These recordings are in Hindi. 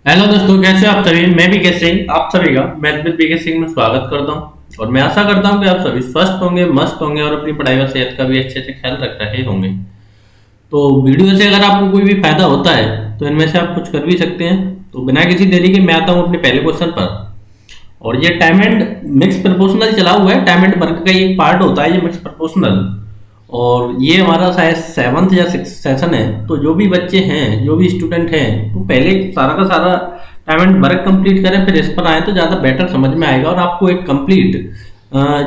हेलो दोस्तों, कैसे हो आप सभी। मैं बीके सिंह आप सभी का मैथ विद बीके सिंह में स्वागत करता हूं और मैं आशा करता हूं कि आप सभी स्वस्थ होंगे, मस्त होंगे और अपनी पढ़ाई और सेहत का भी अच्छे से ख्याल रख रहे होंगे। तो वीडियो से अगर आपको कोई भी फायदा होता है तो इनमें से आप कुछ कर भी सकते हैं। तो बिना किसी देरी के मैं आता हूं अपने पहले क्वेश्चन पर। और ये टाइम एंड मिक्स प्रपोर्शनल चला हुआ है। टाइम एंड वर्क का एक पार्ट होता है ये मिक्स प्रपोर्शनल। और ये हमारा शायद सेवन्थ या सिक्स सेशन है। तो जो भी बच्चे हैं, जो भी स्टूडेंट हैं, तो पहले सारा का सारा टाइम एंड वर्क कंप्लीट करें, फिर इस पर आए तो ज़्यादा बेटर समझ में आएगा और आपको एक कंप्लीट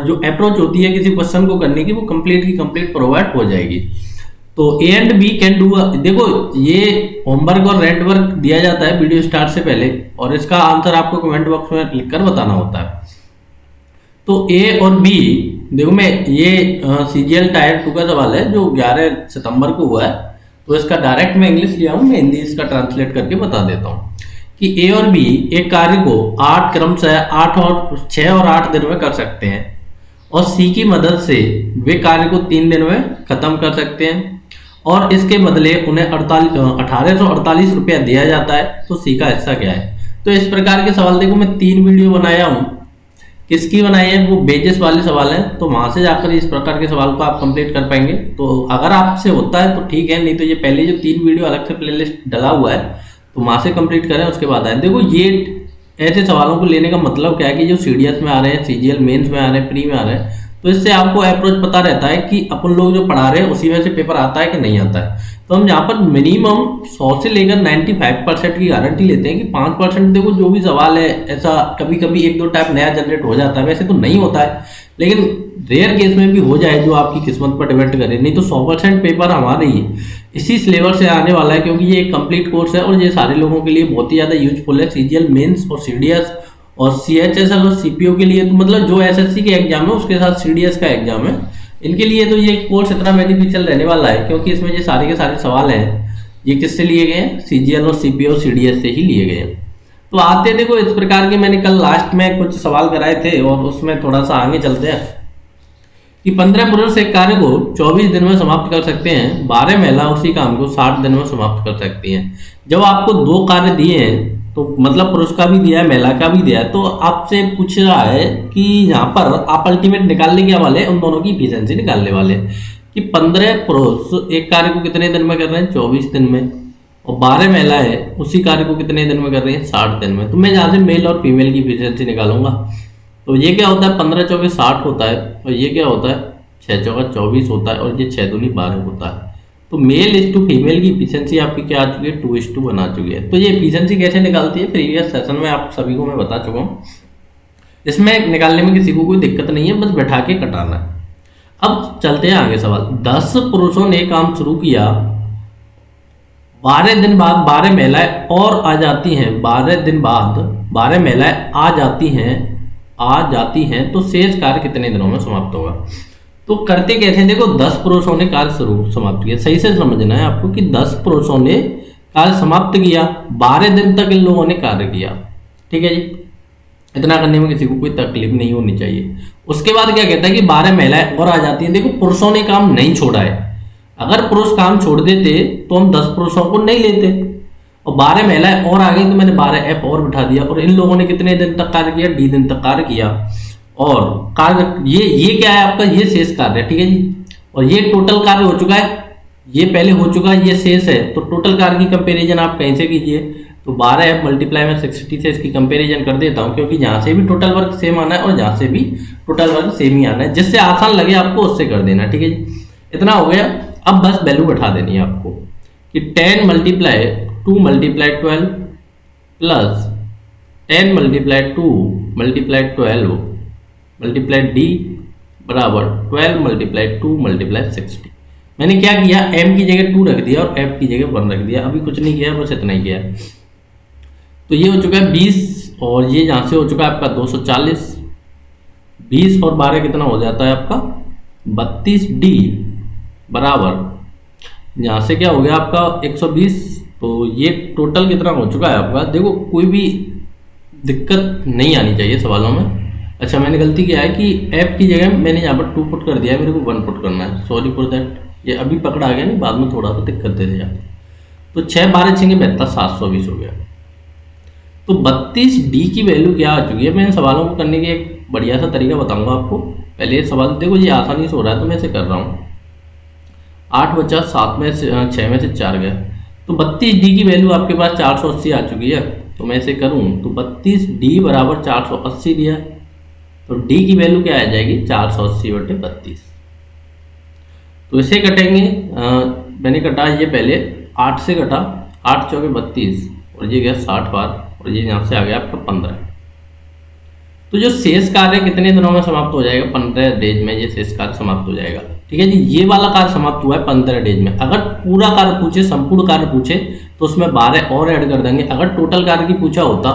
जो अप्रोच होती है किसी क्वेश्चन को करने की, वो कंप्लीट की कंप्लीट प्रोवाइड हो जाएगी। तो A and B can do, देखो ये होमवर्क और रेंट वर्क दिया जाता है वीडियो स्टार्ट से पहले और इसका आंसर आपको कमेंट बॉक्स में लिखकर बताना होता है। तो ए और बी, देखो मैं ये सीजीएल टायर 2 का सवाल है जो 11 सितंबर को हुआ है। तो इसका डायरेक्ट मैं इंग्लिश लिया हूँ, मैं हिंदी इसका ट्रांसलेट करके बता देता हूँ कि ए और बी एक कार्य को 8 क्रमशः 8 और 6 और 8 दिन में कर सकते हैं और सी की मदद से वे कार्य को 3 दिन में खत्म कर सकते हैं और इसके बदले उन्हें 1848 रुपया दिया जाता है। तो सी का हिस्सा क्या है। तो इस प्रकार के सवाल देखो मैं 3 वीडियो बनाया हूँ। किसकी बनाई है, वो बेसिस वाले सवाल हैं। तो वहां से जाकर इस प्रकार के सवाल को आप कंप्लीट कर पाएंगे। तो अगर आपसे होता है तो ठीक है, नहीं तो ये पहले जो 3 वीडियो अलग से प्लेलिस्ट डला हुआ है तो वहां से कंप्लीट करें, उसके बाद आए। देखो ये ऐसे सवालों को लेने का मतलब क्या है कि जो सीडीएस में आ रहे हैं, सीजीएल मेंस में आ रहे हैं, प्री में आ रहे हैं, तो इससे आपको अप्रोच पता रहता है कि अपन लोग जो पढ़ा रहे हैं उसी में से पेपर आता है कि नहीं आता है। तो हम यहाँ पर मिनिमम 100 से लेकर 95% की गारंटी लेते हैं कि 5% देखो जो भी सवाल है ऐसा कभी कभी 1-2 टाइप नया जनरेट हो जाता है। वैसे तो नहीं होता है, लेकिन रेयर केस में भी हो जाए जो आपकी किस्मत पर डिपेंड करे। नहीं तो 100% पेपर हमारे ही इसी सिलेबस से आने वाला है, क्योंकि ये एक कंप्लीट कोर्स है और ये सारे लोगों के लिए बहुत ही ज़्यादा यूजफुल है। सीजीएल मेंस और सीडीएस और सीएचएसएल और सीपीओ के लिए, तो मतलब जो एसएससी के एग्जाम है उसके साथ सीडीएस का एग्जाम है, इनके लिए तो ये कोर्स इतना बेनिफिशियल रहने वाला है, क्योंकि इसमें ये सारे के सारे सवाल हैं ये किससे लिए गए हैं, सीजीएल और सीपीओ और सीडीएस से ही लिए गए हैं। तो आते देखो इस प्रकार के, मैंने कल लास्ट में कुछ सवाल कराए थे और उसमें थोड़ा सा आगे चलते हैं कि 15 पुरुष एक कार्य को 24 दिन में समाप्त कर सकते हैं, 12 महिला उसी काम को 60 दिन में समाप्त कर सकती हैं। जब आपको 2 कार्य दिए हैं, तो मतलब पुरुष का भी दिया है, महिला का भी दिया है, तो आपसे पूछ रहा है कि यहाँ पर आप अल्टीमेट निकालने क्या वाले हैं, उन दोनों की इफिशिएंसी निकालने वाले हैं कि 15 पुरुष एक कार्य को कितने दिन में कर रहे हैं, 24 दिन में, और 12 महिलाएं उसी कार्य को कितने दिन में कर रही हैं, 60 दिन में। तो मैं यहाँ से मेल और फीमेल की इफिशिएंसी निकालूंगा। तो ये क्या होता है, 15 चौके 60 होता है और ये क्या होता है, 6 चौका 24 होता है और ये 6 दूनी 12 होता है। तो मेल इस टू फीमेल की इफिशिएंसी आपकी क्या आ चुकी है, 2:2 बना चुकी है। तो ये इफिशिएंसी कैसे निकालती है, प्रीवियस सेशन में आप सभी को मैं बता चुका हूँ। इसमें निकालने में किसी को कोई दिक्कत नहीं है, बस बैठा के कटाना है। अब चलते हैं आगे सवाल। 10 पुरुषों ने काम शुरू किया, 12 दिन बाद 12 महिलाएं और आ जाती हैं, 12 दिन बाद 12 महिलाएं आ जाती हैं, तो शेष कार्य कितने दिनों में समाप्त होगा। तो करते कैसे, देखो 10 पुरुषों ने कार्य शुरू समाप्त किया, सही से समझना है आपको कि 10 पुरुषों ने कार्य समाप्त किया, 12 दिन तक इन लोगों ने कार्य किया। ठीक है जी, इतना करने में किसी को कोई तकलीफ नहीं होनी चाहिए। उसके बाद क्या कहता है कि 12 महिलाएं और आ जाती हैं। देखो पुरुषों ने काम नहीं छोड़ा है, अगर पुरुष काम छोड़ देते तो हम 10 पुरुषों को नहीं लेते, और 12 महिलाएं और आ गई तो मैंने 12 और बिठा दिया। और इन लोगों ने कितने दिन तक कार्य किया, डी दिन तक कार्य किया। और कार्य ये क्या है आपका, ये शेष कार्य है। ठीक है जी, और ये टोटल कार्य हो चुका है, ये पहले हो चुका है, ये शेष है। तो टोटल कार्य की कंपैरिजन आप कहीं से कीजिए, तो 12 मल्टीप्लाई में 60 से इसकी कंपैरिजन कर देता हूँ, क्योंकि जहाँ से भी टोटल वर्क सेम आना है और जहाँ से भी टोटल वर्क सेम ही आना है, जिससे आसान लगे आपको उससे कर देना। ठीक है जी, इतना हो गया। अब बस वैल्यू बैठा देनी है आपको कि 10 multiply 2 multiply 12 plus 10 multiply 2 multiply 12 multiply D बराबर 12 मल्टीप्लाई 2 मल्टीप्लाई 60। मैंने क्या किया, m की जगह 2 रख दिया और f की जगह 1 रख दिया, अभी कुछ नहीं किया, बस इतना ही किया। तो ये हो चुका है 20 और ये यहाँ से हो चुका है आपका 240। 20 और 12 कितना हो जाता है आपका 32d बराबर यहाँ से क्या हो गया आपका 120। तो ये टोटल कितना हो चुका है आपका, देखो कोई भी दिक्कत नहीं आनी चाहिए सवालों में। अच्छा मैंने गलती किया है कि ऐप की जगह मैंने यहाँ पर 2 पुट कर दिया है, मेरे को 1 पुट करना है, सॉरी फॉर दैट। ये अभी पकड़ा गया नहीं, बाद में थोड़ा सा दिक्कत दे दिया। तो 6 12 6 72 720 हो गया। तो 32D की वैल्यू क्या आ चुकी है। मैं इन सवालों को करने के एक बढ़िया सा तरीका बताऊंगा आपको। पहले ये सवाल देखो, ये आसानी से हो रहा है तो मैं इसे कर रहा हूँ। 8 बचा 7 में से 6 में से 4 गया, तो 32D की वैल्यू आपके पास 480 आ चुकी है। तो मैं इसे करूँ तो 32D बराबर 480 दिया, तो D की वैल्यू क्या आ जाएगी 480/32। तो इसे कटेंगे, मैंने कटा ये पहले 8 से कटा, 8 चौके 32 और ये गया 60 बार और ये यहाँ से आ गया आपका 15। तो जो शेष कार्य कितने दिनों में समाप्त हो जाएगा, 15 डेज में ये शेष कार्य समाप्त हो जाएगा। ठीक है जी, ये वाला कार्य समाप्त हुआ है 15 डेज में। अगर पूरा कार्य पूछे, संपूर्ण कार्य पूछे तो उसमें 12 और ऐड कर देंगे। अगर टोटल कार्य की पूछा होता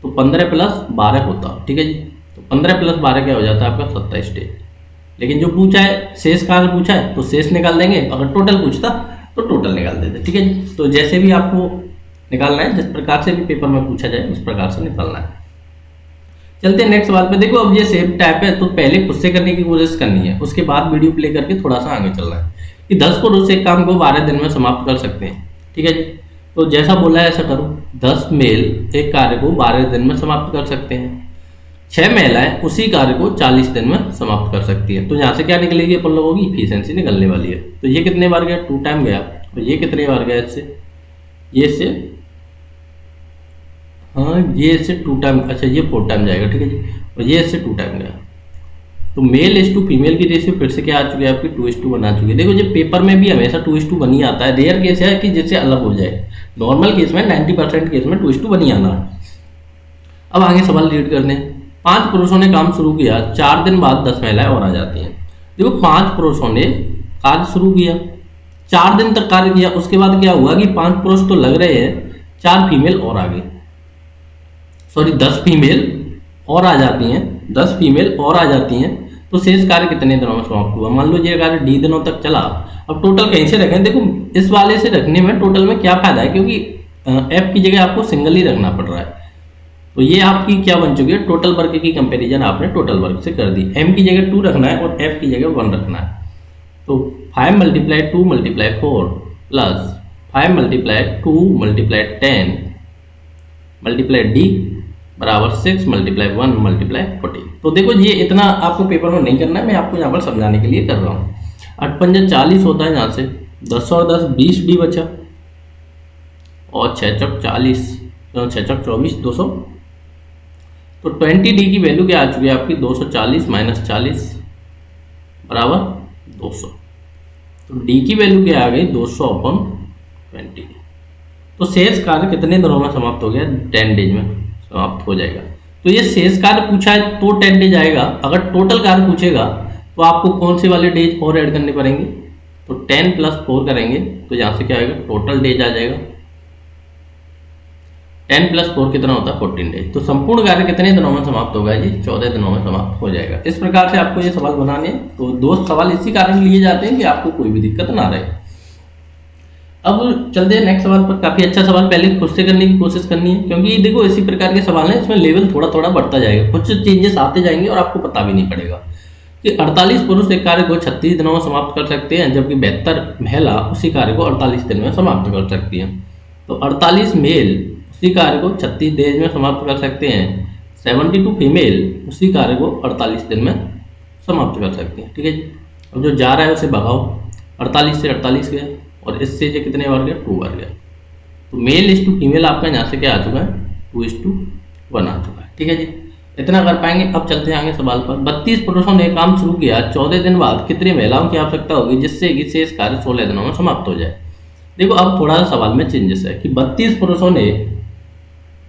तो 15 + 12 होता। ठीक है जी, तो 15 + 12 क्या हो जाता है आपका 27 डेज। लेकिन जो पूछा है शेष कार्य पूछा है तो शेष निकाल देंगे, अगर टोटल पूछता तो टोटल निकाल देते। ठीक है जी, तो जैसे भी आपको निकालना है, जिस प्रकार से भी पेपर में पूछा जाए उस प्रकार से निकालना है। चलते हैं नेक्स्ट सवाल पे। देखो अब ये सेम टाइप है तो पहले खुद से करने की कोशिश करनी है, उसके बाद वीडियो प्ले करके थोड़ा सा आगे चलना है कि 10 पुरुष एक काम को 12 दिन में समाप्त कर सकते हैं। ठीक है जी, तो जैसा बोला है ऐसा करो। 10 मेल एक कार्य को 12 दिन में समाप्त कर सकते हैं। 6 महिलाएं उसी कार्य को 40 दिन में समाप्त कर सकती है। तो यहाँ से क्या निकलेगी अपन लोगों की इफिशियंसी निकलने वाली है। तो ये कितने बार गया, 2 टाइम गया। तो ये कितने बार गया इससे, ये से, हाँ ये इससे 2 टाइम, अच्छा ये 4 टाइम जाएगा। ठीक है जी, और ये इससे 2 टाइम गया। तो मेल इस टू फीमेल की रेशियो फिर से क्या आ चुकी है आपकी 2:1 आ चुकी है। देखो ये पेपर में भी हमेशा 2:1 ही आता है। रेयर केस है कि जिससे अलग हो जाए, नॉर्मल केस में 90% केस में 2:1 ही आना है। अब आगे सवाल रीड करते हैं। 5 पुरुषों ने काम शुरू किया, 4 दिन बाद 10 महिलाएं और आ जाती हैं। देखो 5 पुरुषों ने कार्य शुरू किया, 4 दिन तक कार्य किया, उसके बाद क्या हुआ कि 5 पुरुष तो लग रहे हैं, 4 फीमेल और आ गई, सॉरी 10 फीमेल और आ जाती हैं, 10 फीमेल और आ जाती हैं। तो शेष कार्य कितने दिनों में समाप्त हुआ। मान लो ये कार्य D दिनों तक चला। अब टोटल कहीं से रखें, देखो इस वाले से रखने में टोटल में क्या फायदा है, क्योंकि F की जगह आपको सिंगल ही रखना पड़ रहा है। तो ये आपकी क्या बन चुकी है, टोटल वर्क की कंपैरिजन आपने टोटल वर्क से कर दी। M की जगह 2 रखना है और F की जगह 1 रखना है। तो 5 × 2 × 4 प्लस 5 × 2 × 10 मल्टीप्लाई D बराबर 6 × 1 × 40। तो देखो ये इतना आपको पेपर में नहीं करना है, मैं आपको यहाँ पर समझाने के लिए कर रहा हूँ। 8 × 5 = 40 होता है, यहाँ से 10 और 10 20D बचा, और 6 चौक 40, 6 चौक 24 200। तो 20D की वैल्यू क्या आ चुकी है आपकी 240 - 40 बराबर 200। तो D की वैल्यू क्या आ गई 200/20। तो शेष कार्य कितने दिनों में समाप्त हो गया, 10 डेज में समाप्त हो जाएगा। तो ये शेष कार्य पूछा है तो 10 डेज आएगा। अगर टोटल कार्य पूछेगा तो आपको कौन से वाले डेज और ऐड करने पड़ेंगे, तो 10 + 4 करेंगे तो यहाँ से क्या आएगा टोटल डेज आ जाएगा। 10 + 4 कितना होता है 14 डेज। तो संपूर्ण कार्य कितने दिनों में समाप्त होगा जी 14 दिनों में समाप्त हो जाएगा। इस प्रकार से आपको ये सवाल बनाने हैं। तो 2 सवाल इसी कारण लिए जाते हैं कि आपको कोई भी दिक्कत ना रहे। अब चलते हैं नेक्स्ट सवाल पर। काफी अच्छा सवाल, पहले खुद से करने की कोशिश करनी है, क्योंकि देखो इसी प्रकार के सवाल हैं, इसमें लेवल थोड़ा थोड़ा बढ़ता जाएगा, कुछ चेंजेस आते जाएंगे और आपको पता भी नहीं पड़ेगा कि 48 पुरुष एक कार्य को 36 दिनों में समाप्त कर सकते हैं, जबकि 72 महिला उसी कार्य को 48 दिन में समाप्त कर सकती हैं। तो 48 मेल उसी कार्य को 36 डेज में समाप्त कर सकते हैं, 72 फीमेल उसी कार्य को 48 दिन में समाप्त कर सकते हैं। ठीक है जी, अब जो जा रहा है उसे भगाओ, 48 से 48 गया और इससे ये कितने बार गया 2 बार गया। तो मेल इस टू फीमेल आपका यहाँ से क्या आ चुका है 2:1 आ चुका है। ठीक है जी, इतना कर पाएंगे। अब चलते हैं आगे सवाल पर। 32 पुरुषों ने काम शुरू किया, 14 दिन बाद कितनी महिलाओं की आवश्यकता होगी जिससे कि शेष कार्य 16 दिनों में समाप्त हो जाए। देखो अब थोड़ा सा सवाल में चेंजेस है कि 32 पुरुषों ने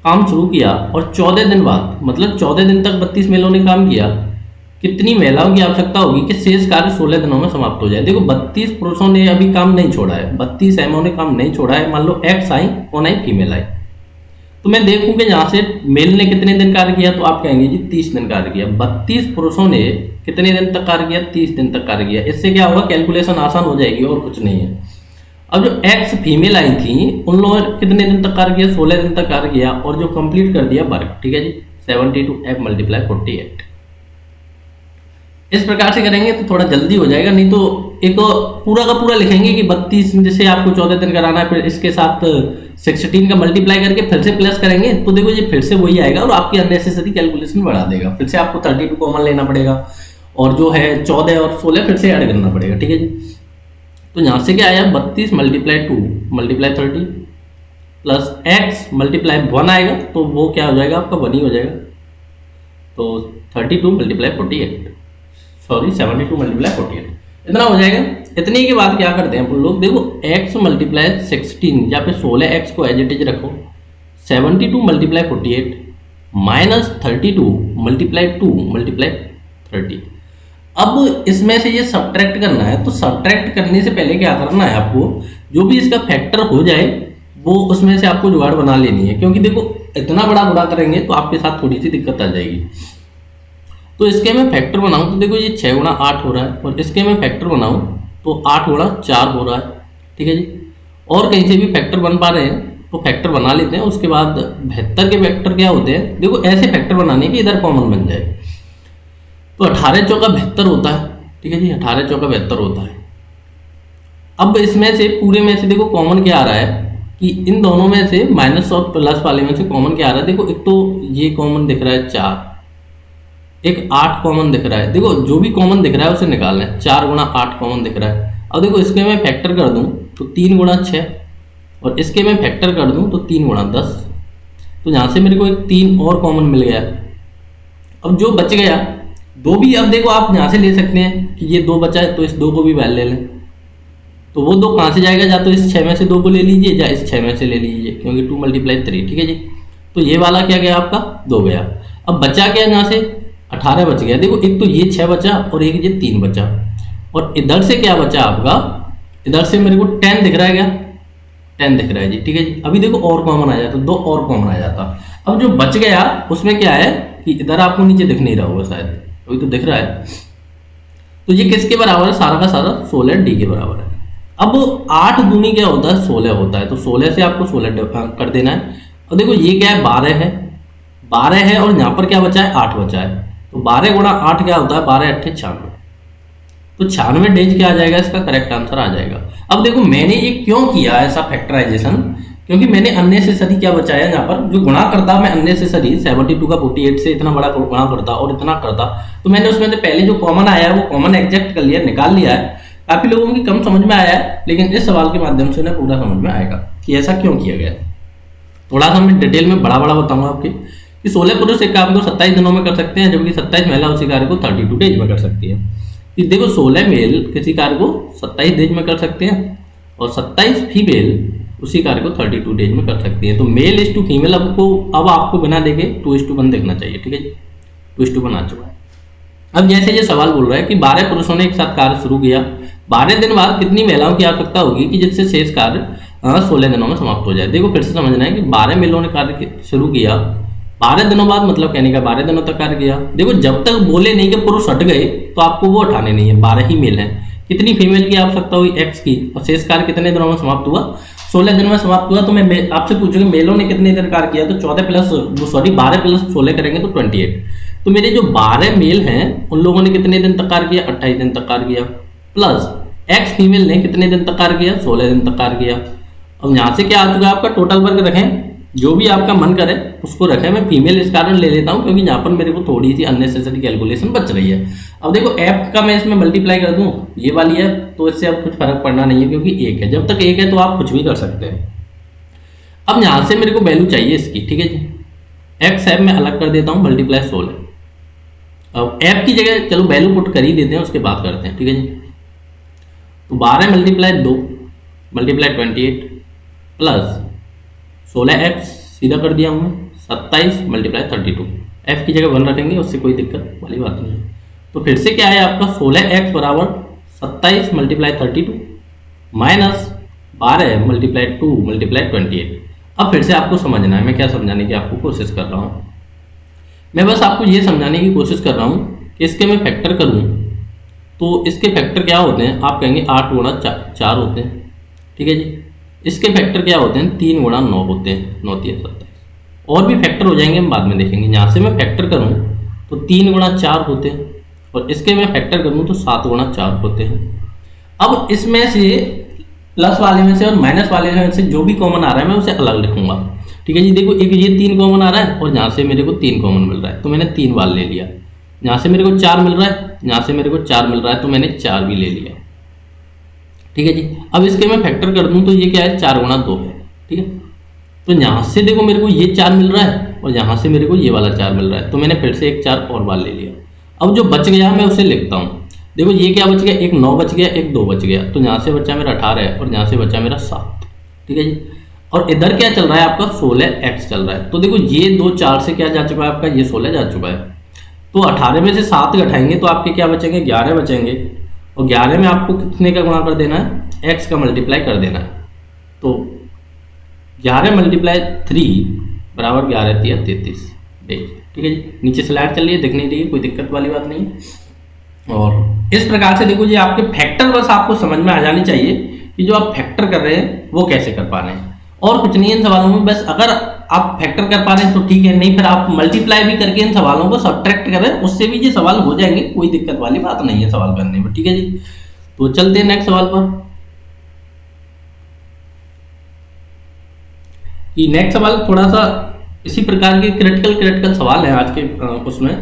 काम शुरू किया और 14 दिन बाद, मतलब 14 दिन तक 32 मेलों ने काम किया, कितनी महिलाओं की आवश्यकता होगी कि शेष कार्य 16 दिनों में समाप्त हो जाए। देखो 32 पुरुषों ने अभी काम नहीं छोड़ा है, 32 एमओ ने काम नहीं छोड़ा है। मान लो एक्स आई, कौन आई, फीमेल आई। तो मैं देखूं कि यहाँ से मेल ने कितने दिन कार्य किया, तो आप कहेंगे जी 30 दिन कार्य किया। 32 पुरुषों ने कितने दिन तक कार्य किया, 30 दिन तक कार्य किया। इससे क्या होगा, कैलकुलेशन आसान हो जाएगी और कुछ नहीं है। अब जो एक्स फीमेल आई थी उन लोगों ने कितने दिन तक कार्य किया, 16 दिन तक कार्य किया, और जो कंप्लीट कर दिया वर्क। ठीक है जी, 72 F × 48। इस प्रकार से करेंगे तो थोड़ा जल्दी हो जाएगा, नहीं तो एक पूरा का पूरा लिखेंगे कि 32 जैसे आपको 14 दिन कराना है, फिर इसके साथ 16 का मल्टीप्लाई करके फिर से प्लस करेंगे, तो देखो ये फिर से वही आएगा और आपकी अननेसेसरी कैलकुलेशन बढ़ा देगा। फिर से आपको 32 कॉमन लेना पड़ेगा और जो है 14 और 16 फिर से ऐड करना पड़ेगा, ठीक है जी। तो यहाँ से क्या आया 32 multiply 2 multiply 30 plus x multiply 1 आएगा, तो वो क्या हो जाएगा आपका 1 ही हो जाएगा। तो 32 मल्टीप्लाई 48 सॉरी 72 मल्टीप्लाई 48 इतना हो जाएगा। इतने के बाद क्या करते हैं लोग, देखो x मल्टीप्लाई 16 या फिर 16x को एज इट इज रखो, 72 मल्टीप्लाई 48 माइनस 32 मल्टीप्लाई 2 मल्टीप्लाई 30। अब इसमें से ये सब्ट्रैक्ट करना है, तो सब्ट्रैक्ट करने से पहले क्या करना है आपको, जो भी इसका फैक्टर हो जाए वो उसमें से आपको जुगाड़ बना लेनी है, क्योंकि देखो इतना बड़ा गुणा करेंगे तो आपके साथ थोड़ी सी दिक्कत आ जाएगी। तो इसके मैं फैक्टर बनाऊं तो देखो ये 6 गुणा 8 हो रहा है, और इसके मैं फैक्टर बनाऊं तो 8 गुणा 4 हो रहा है, ठीक है जी। और कहीं से भी फैक्टर बन पा रहे हैं तो फैक्टर बना लेते हैं। उसके बाद 72 के फैक्टर क्या होते हैं, देखो ऐसे फैक्टर बनाने के इधर कॉमन बन जाए, तो 18 चौका 72 होता है, ठीक है जी। 18 चौका 72 होता है। अब इसमें से पूरे में से देखो कॉमन क्या आ रहा है कि इन दोनों में से माइनस और प्लस वाले में से कॉमन क्या आ रहा है, देखो एक तो ये कॉमन दिख रहा है 4, एक 8 कॉमन दिख रहा है। देखो जो भी कॉमन दिख रहा है उसे निकालना है। 4 गुणा 8 कॉमन दिख रहा है। अब देखो इसके मैं फैक्टर कर दूं तो 3 गुणा 6, और इसके मैं फैक्टर कर दूं तो 3 गुणा 10, तो यहाँ से मेरे को एक 3 और कॉमन मिल गया। अब जो बच गया दो भी, अब देखो आप यहाँ से ले सकते हैं कि ये 2 बचा है तो इस 2 को भी वैल ले लें, तो वो 2 कहाँ से जाएगा, या तो इस 6 में से 2 को ले लीजिए या इस 6 में से ले लीजिए, क्योंकि 2 मल्टीप्लाई 3, ठीक है जी। तो ये वाला क्या गया आपका 2 गया। अब बचा क्या यहाँ से 18 बच गया। देखो एक तो ये 6 बचा और एक ये 3 बचा, और इधर से क्या बचा आपका, इधर से मेरे को 10 दिख रहा है, क्या 10 दिख रहा है जी, ठीक है जी। अभी देखो और कॉमन आ जाता, 2 और कॉमन आ जाता। अब जो बच गया उसमें क्या है कि इधर आपको नीचे दिख नहीं रहा होगा शायद, अभी तो दिख रहा है। तो ये किसके बराबर है, सारा का सारा 16 डी के बराबर है। अब 8 दूनी क्या होता है 16 होता है, तो 16 से आपको 16 कर देना है। और देखो ये क्या है 12 है, 12 है, और यहाँ पर क्या बचा है 8 बचा है, तो 12 गुणा 8 क्या होता है 12 8 96, तो 96 डेज क्या आ जाएगा, इसका करेक्ट आंसर आ जाएगा। अब देखो मैंने ये क्यों किया ऐसा फैक्टराइजेशन, क्योंकि मैंने अननेसेसरी क्या बचाया यहाँ पर, जो गुणा करता मैं अननेसेसरी 72 का 48 से इतना बड़ा गुणा करता और इतना करता, तो मैंने उसमें से पहले जो कॉमन आया है वो कॉमन एग्जैक्ट कर लिया, निकाल लिया है। काफी लोगों की कम समझ में आया है, लेकिन इस सवाल के माध्यम से उन्हें पूरा समझ में आएगा कि ऐसा क्यों किया गया। थोड़ा सा मैं डिटेल में बड़ा बताऊंगा आपके कि 16 पुरुष एक काम को 27 दिनों में कर सकते हैं, जबकि 27 महिला उसी कार्य को 32 डेज में कर सकती है। कि देखो 16 मेल किसी कार्य को 27 डेज में कर सकते हैं और 27 फीमेल उसी कार्य को 32 डेज में कर सकती है। तो मेल इज टू फीमेल अब आपको बिना देखे 2:1 देखना चाहिए, ठीक है जी। 2:1 आ चुका है। अब जैसे ये सवाल बोल रहा है कि 12 पुरुषों ने एक साथ कार्य शुरू किया, 12 दिन बाद कितनी महिलाओं की आवश्यकता होगी कि जिससे शेष कार्य 16 दिनों में समाप्त हो जाए। देखो फिर से समझना है कि 12 मेलों ने कार्य शुरू किया, 12 दिनों बाद मतलब कहने का 12 दिनों तक कार्य किया। देखो जब तक बोले नहीं कि पुरुष हट गए तो आपको वो उठाने नहीं है, 12 ही मेल हैं। कितनी फीमेल की आवश्यकता हुई x की, और शेष कार्य कितने दिनों में समाप्त हुआ 16 दिन में समाप्त हुआ। तो मैं आपसे पूछूंगी मेलों ने कितने दिन कार्य किया, तो 12 प्लस 16 करेंगे तो 28। तो मेरे जो 12 मेल हैं उन लोगों ने कितने दिन तक कार्य किया 28 दिन तक कार्य किया, प्लस x फीमेल ने कितने दिन तक कार्य किया 16 दिन तक कार्य किया। अब यहाँ से क्या आ चुका है आपका टोटल वर्क, रखें जो भी आपका मन करे उसको रखें। मैं फीमेल इस कारण ले लेता हूँ क्योंकि यहाँ पर मेरे को थोड़ी सी अननेसेसरी कैलकुलेशन बच रही है। अब देखो ऐप का मैं इसमें मल्टीप्लाई कर दूँ, ये वाली है, तो इससे अब कुछ फर्क पड़ना नहीं है क्योंकि एक है। जब तक एक है तो आप कुछ भी कर सकते हैं। अब यहाँ से मेरे को वैल्यू चाहिए इसकी, ठीक है जी। एक्स ऐप में अलग कर देता हूँ, मल्टीप्लाई 16। अब ऐप की जगह चलो वैल्यू पुट कर ही देते हैं, उसके बाद करते हैं, ठीक है जी। तो 12 मल्टीप्लाई 2 मल्टीप्लाई 28 प्लस 16x सीधा कर दिया हूँ 27 मल्टीप्लाई 32। f की जगह 1 रखेंगे, उससे कोई दिक्कत वाली बात नहीं है। तो फिर से क्या है आपका 16x बराबर 27 मल्टीप्लाई 32 माइनस 12 मल्टीप्लाई 2 मल्टीप्लाई 28। अब फिर से आपको समझना है, मैं क्या समझाने की आपको कोशिश कर रहा हूँ। मैं बस आपको ये समझाने की कोशिश कर रहा हूँ कि इसके मैं फैक्टर करूँ तो इसके फैक्टर क्या होते हैं, आप कहेंगे 8 गुणा 4 होते हैं, ठीक है जी। इसके फैक्टर क्या होते हैं 3 गुणा 9 होते हैं, 9 3 27। और भी फैक्टर हो जाएंगे, हम बाद में देखेंगे। यहाँ से मैं फैक्टर करूँ तो 3 गुणा 4 होते हैं, और इसके मैं फैक्टर करूँ तो 7 गुणा 4 होते हैं। अब इसमें से प्लस वाले में से और माइनस वाले में से जो भी कॉमन आ रहा है मैं उसे अलग लिखूंगा। ठीक है जी, देखो एक ये 3 कॉमन आ रहा है और यहाँ से मेरे को 3 कॉमन मिल रहा है तो मैंने 3 वाल ले लिया। यहाँ से मेरे को 4 मिल रहा है, यहाँ से मेरे को 4 मिल रहा है तो मैंने 4 भी ले लिया। ठीक है जी, अब इसके मैं फैक्टर कर दूं तो ये क्या है, 4 गुणा 2 है। ठीक है, तो यहाँ से देखो मेरे को ये 4 मिल रहा है और यहाँ से मेरे को ये वाला 4 मिल रहा है तो मैंने फिर से एक 4 और वाल ले लिया। अब जो बच गया मैं उसे लिखता हूँ। देखो ये क्या बच गया, एक 9 बच गया, एक 2 बच गया, तो यहाँ से बचा मेरा 18 है और यहाँ से बचा मेरा 7। ठीक है जी, और इधर क्या चल रहा है आपका 16x चल रहा है। तो देखो ये 2 4 से क्या जा चुका है आपका, ये 16 जा चुका है। तो 18 में से 7 घटाएंगे तो आपके क्या बचेंगे, 11 बचेंगे। और 11 में आपको कितने का गुणा कर देना है, x का मल्टीप्लाई कर देना है। तो 11 मल्टीप्लाई 3 बराबर 11 3 33। ठीक है जी, नीचे स्लाइड चल रही है, दिख नहीं रही है, कोई दिक्कत वाली बात नहीं है। और इस प्रकार से देखो जी आपके फैक्टर बस आपको समझ में आ जानी चाहिए कि जो आप फैक्टर कर रहे हैं वो कैसे कर पा रहे हैं, और कुछ नहीं है इन सवालों में। बस अगर आप फैक्टर कर पा रहे हैं तो ठीक है, नहीं फिर आप मल्टीप्लाई भी करके इन सवालों को सब्ट्रैक्ट करें, उससे भी ये सवाल हो जाएंगे, कोई दिक्कत वाली बात नहीं है सवाल करने में। ठीक है जी, तो चलते हैं नेक्स्ट सवाल पर। कि नेक्स्ट सवाल थोड़ा सा इसी प्रकार के क्रिटिकल सवाल है आज के उसमें,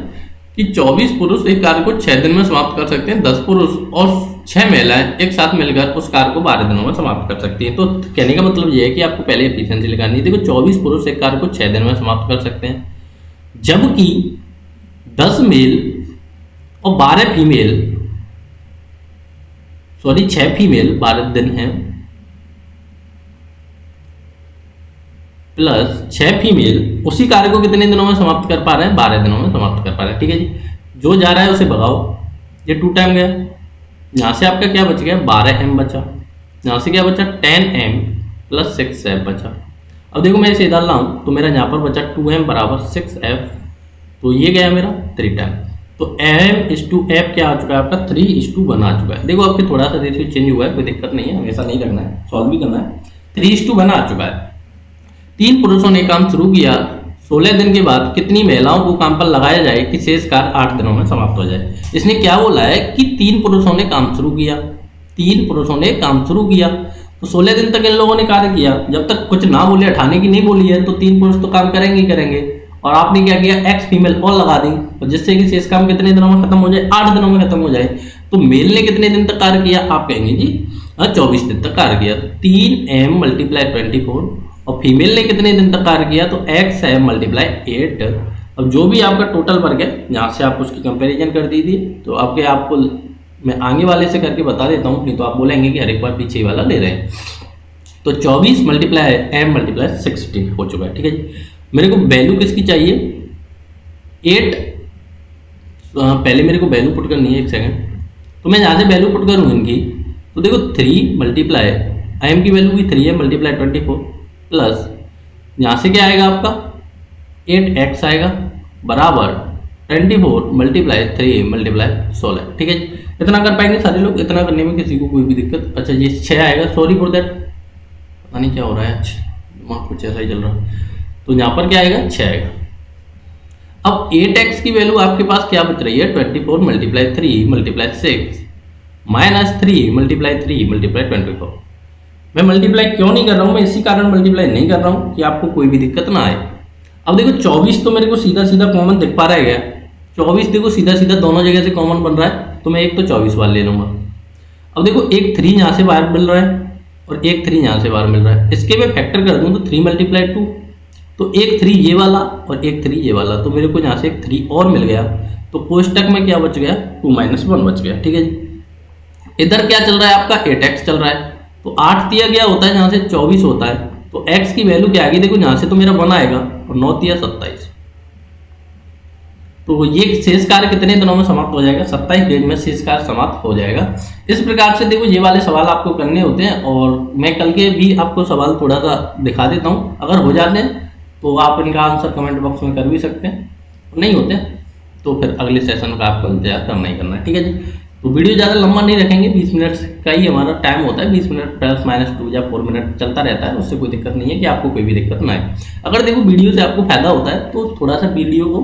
कि 24 पुरुष एक कार्य को 6 दिन में समाप्त कर सकते हैं, 10 पुरुष और 6 महिलाएं एक साथ मिलकर उस कार्य को 12 दिनों में समाप्त कर सकती हैं। तो कहने का मतलब यह है कि आपको पहले एफिशिएंसी लगानी है। देखो 24 पुरुष एक कार्य को 6 दिन में समाप्त कर सकते हैं, जबकि 10 मेल और 12 फीमेल, सॉरी 6 फीमेल 12 दिन है प्लस 6 फीमेल उसी कार्य को कितने दिनों में समाप्त कर पा रहे हैं, 12 दिनों में समाप्त कर पा रहे हैं। ठीक है जी, जो जा रहा है उसे भगाओ, ये 2 टाइम गया, यहाँ से आपका क्या बच गया, 12m बचा, यहाँ से क्या बचा 10m प्लस 6f बचा। अब देखो मैं इसे डाल रहा हूँ तो मेरा यहाँ पर बचा 2m बराबर 6f, तो ये गया मेरा 3 टाइम। तो m/f क्या आ चुका है आपका, 3:1 आ चुका है। देखो आपके थोड़ा सा रेशियो चेंज हुआ है, कोई दिक्कत नहीं है, हमेशा नहीं करना है, सॉल्व भी करना है। 3:1 आ चुका है। 3 पुरुषों ने काम शुरू किया, 16 दिन के बाद कितनी महिलाओं को काम पर लगाया जाए कि शेष कार्य 8 दिनों में समाप्त हो जाए। इसने क्या बोला है कि 3 पुरुषों ने काम शुरू किया, 3 पुरुषों ने काम शुरू किया, तो 16 दिन तक इन लोगों ने कार्य किया। जब तक कुछ ना बोले, हटाने की नहीं बोली है, तो 3 पुरुष तो काम करेंगे ही करेंगे। और आपने क्या किया, x फीमेल और लगा दी, तो जिससे कि शेष काम कितने दिनों में खत्म हो जाए, 8 दिनों में खत्म हो जाए। तो मेल ने कितने दिन तक कार्य किया, आप कहेंगे जी 24 दिन तक कार्य किया, 3m मल्टीप्लाई 24। और फीमेल ने कितने दिन तक कार्य किया, तो x है मल्टीप्लाई 8। अब जो भी आपका टोटल वर्क है, यहाँ से आप उसकी कंपैरिजन कर दीजिए। तो आपको मैं आगे वाले से करके बता देता हूँ, नहीं तो आप बोलेंगे कि हर एक बार पीछे वाला ले रहे हैं। तो 24 मल्टीप्लाई m मल्टीप्लाई 16 हो चुका है। ठीक है जी, मेरे को वैल्यू किसकी चाहिए, 8। पहले मेरे को वैल्यू पुट करनी है, 1 सेकेंड। तो मैं यहाँ से वैल्यू पुट करूँ इनकी, तो देखो 3 मल्टीप्लाई m की वैल्यू भी 3 है मल्टीप्लाई 24 प्लस यहाँ से क्या आएगा आपका 8x आएगा बराबर 24 मल्टीप्लाई 3 मल्टीप्लाई 16। ठीक है जी, इतना कर पाएंगे सारे लोग, इतना करने में किसी को कोई भी दिक्कत। अच्छा जी 6 आएगा, सॉरी फॉर दैट, पता नहीं क्या हो रहा है आज, दिमाग कुछ ऐसा ही चल रहा है। तो यहाँ पर क्या आएगा, 6 आएगा। अब 8x की वैल्यू आपके पास क्या बच रही है, 24 multiply 3 multiply 6 minus 3 multiply 3 multiply 24। मैं मल्टीप्लाई क्यों नहीं कर रहा हूँ, मैं इसी कारण मल्टीप्लाई नहीं कर रहा हूँ कि आपको कोई भी दिक्कत ना आए। अब देखो 24 तो मेरे को सीधा सीधा कॉमन दिख पा रहा है, 24 देखो सीधा सीधा दोनों जगह से कॉमन बन रहा है, तो मैं एक तो 24 वाला ले लूँगा। अब देखो एक 3 यहाँ से बाहर मिल रहा है और एक 3 यहाँ से बाहर मिल रहा है, इसके मैं फैक्टर कर दूँ तो 3 मल्टीप्लाई 2, तो एक 3 ये वाला और एक 3 ये वाला, तो मेरे को यहाँ से एक 3 और मिल गया। तो कोष्टक में क्या बच गया, 2 - 1 बच गया। ठीक है जी, इधर क्या चल रहा है आपका 8x चल रहा है, तो 8 दिया गया होता है, यहाँ से 24 होता है, तो x की वैल्यू क्या आएगी, देखो यहाँ से तो मेरा 1 आएगा और 9 - 27, तो ये शेष कार्य कितने दिनों में समाप्त हो जाएगा, 27 डेज में शेष कार्य समाप्त हो जाएगा। इस प्रकार से देखो ये वाले सवाल आपको करने होते हैं, और मैं कल के भी आपको सवाल थोड़ा सा दिखा देता हूँ, अगर हो जाते हैं तो आप इनका आंसर कमेंट बॉक्स में कर भी सकते हैं, नहीं होते तो फिर अगले सेशन का आपको इंतजार करना ही करना है। ठीक है जी, तो वीडियो ज़्यादा लंबा नहीं रखेंगे, 20 मिनट का ही हमारा टाइम होता है, 20 मिनट +- 2 या 4 मिनट चलता रहता है, उससे कोई दिक्कत नहीं है कि आपको कोई भी दिक्कत ना आए। अगर देखो वीडियो से आपको फायदा होता है तो थोड़ा सा वीडियो को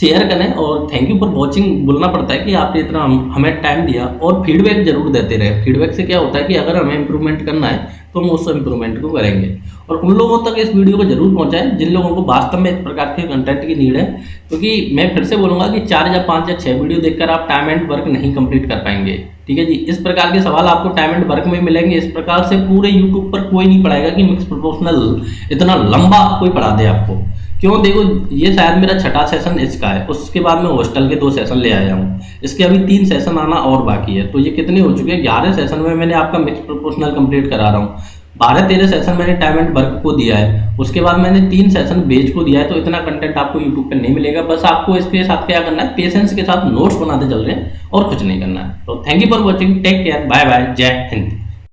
शेयर करें और थैंक यू फॉर वॉचिंग बोलना पड़ता है कि आपने इतना हमें टाइम दिया और फीडबैक जरूर देते रहे। फीडबैक से क्या होता है कि अगर हमें इंप्रूवमेंट करना है तो हम उस इंप्रूवमेंट को करेंगे। और उन लोगों तक इस वीडियो को जरूर पहुंचाएं जिन लोगों को वास्तव में इस प्रकार के कंटेंट की नीड है, क्योंकि मैं फिर से बोलूंगा कि 4 या 5 या 6 वीडियो देखकर आप टाइम एंड वर्क नहीं कंप्लीट कर पाएंगे। ठीक है जी, इस प्रकार के सवाल आपको टाइम एंड वर्क में मिलेंगे। इस प्रकार से पूरे यूट्यूब पर कोई नहीं पढ़ाएगा कि मिक्स प्रोपोर्शनल इतना लंबा कोई पढ़ा दे आपको। क्यों, देखो ये शायद मेरा छठा सेशन इसका है, उसके बाद मैं हॉस्टल के 2 सेशन ले आया हूँ, इसके अभी 3 सेशन आना और बाकी है। तो ये कितने हो चुके हैं, 11 सेशन में मैंने आपका मिक्स प्रोपोर्शनल कंप्लीट करा रहा हूँ। 12-13 सेशन मैंने टाइम एंड वर्क को दिया है, उसके बाद मैंने 3 सेशन बेज को दिया है। तो इतना कंटेंट आपको यूट्यूब पे नहीं मिलेगा। बस आपको इसके साथ क्या करना है, पेशेंस के साथ नोट्स बनाते चल रहे हैं और कुछ नहीं करना है। तो thank you for watching, take care, bye bye, जय हिंद।